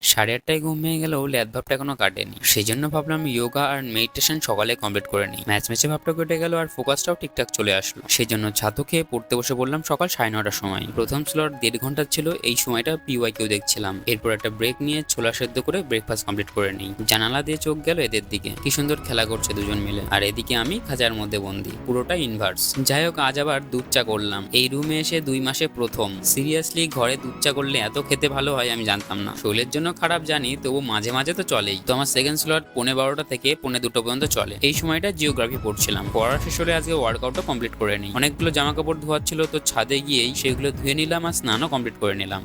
8:30টায় ঘুম ভেঙে গেলেও ল্যাদ ভাবটা এখনো কাটেনি। সেই জন্য ভাবলাম যোগা আর মেডিটেশন সকালে কমপ্লিট করে নিই। ম্যাচে ভাবটা কেটে গেল আর ফোকাসটাও ঠিকঠাক চলে আসলো। সেই জন্য ছাতু খেয়ে পড়তে বসে পড়লাম সকাল 9:30টার সময়। প্রথম স্লট 1.5 ঘন্টার ছিল। এই সময়টা পিওয়াইকিউ দেখছিলাম। এরপর একটা ব্রেক নিয়ে ছোলা সেদ্ধ করে ব্রেকফাস্ট কমপ্লিট করে নিই। জানালা দিয়ে চোখ গেল এদের দিকে, কি সুন্দর খেলা করছে দুজন মিলে, আর এদিকে আমি খাঁচার মধ্যে বন্দি, পুরোটা ইনভার্স। যাই হোক, আজ আবার দুধ চা করলাম। এই রুমে এসে 2 মাসে প্রথম। সিরিয়াসলি, ঘরে দুধ চা করলে এত খেতে ভালো হয় আমি জানতাম না। শরীরের জন্য খারাপ জানি, তবু মাঝে মাঝে তো চলেই। তো আমার সেকেন্ড স্লট 12:15 থেকে 12:30 পর্যন্ত চলে। এই সময়টা জিওগ্রাফি পড়ছিলাম। পড়া শেষ হলে আজকে ওয়ার্কআউটও কমপ্লিট করে নিই। অনেকগুলো জামা কাপড় ধোয়ার ছিল, তো ছাদে গিয়েই সেগুলো ধুয়ে নিলাম আর স্নানও কমপ্লিট করে নিলাম।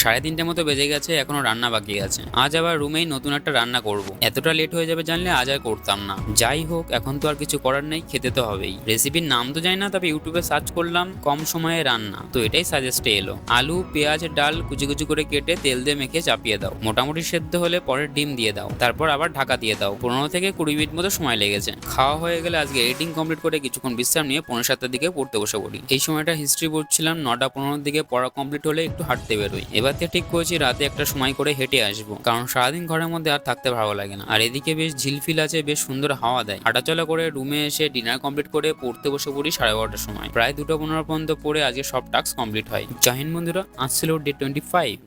3:30টার মতো বেজে গেছে, এখনো রান্না বাকি আছে। আজ আবার রুমেই নতুন একটা রান্না করব। এতটা লেট হয়ে যাবে জানলে আজ আর করতাম না। যাই হোক, এখন তো আর কিছু করার নেই, খেতে তো হবেই। রেসিপির নাম তো জানি না, তবে ইউটিউবে সার্চ করলাম কম সময়ে রান্না, তো এটাই সাজেস্টে এলো। আলু, পেঁয়াজ, ডাল কুচি কুচি করে কেটে তেল দিয়ে মেখে চাপিয়ে দাও। মোটামুটি সেদ্ধ হলে পরে ডিম দিয়ে দাও, তারপর আবার ঢাকা দিয়ে দাও। 15 থেকে 20 মিনিট মতো সময় লেগেছে। খাওয়া হয়ে গেলে আজকে এডিটিং কমপ্লিট করে কিছুক্ষণ বিশ্রাম নিয়ে 5:45টার দিকে পড়তে বসে পড়ি। এই সময়টা হিস্ট্রি পড়ছিলাম। 9:15 দিকে পড়া কমপ্লিট হলে একটু হাঁটতে বেরোই। এবার থেকে ঠিক করেছি রাতে একটা সময় করে হেঁটে আসবো, কারণ সারাদিন ঘরের মধ্যে আর থাকতে ভালো লাগে না। আর এদিকে বেশ ঝিলফিল আছে, বেশ সুন্দর হাওয়া দেয়। হাঁটাচলা করে রুমে এসে ডিনার কমপ্লিট করে পড়তে বসে পড়ি 12:30টার সময়। প্রায় 2:15 পর্যন্ত পড়ে আজকে সব টাস্ক কমপ্লিট হয়। জয় হিন্দ বন্ধুরা, আজ ছিল ডে 25।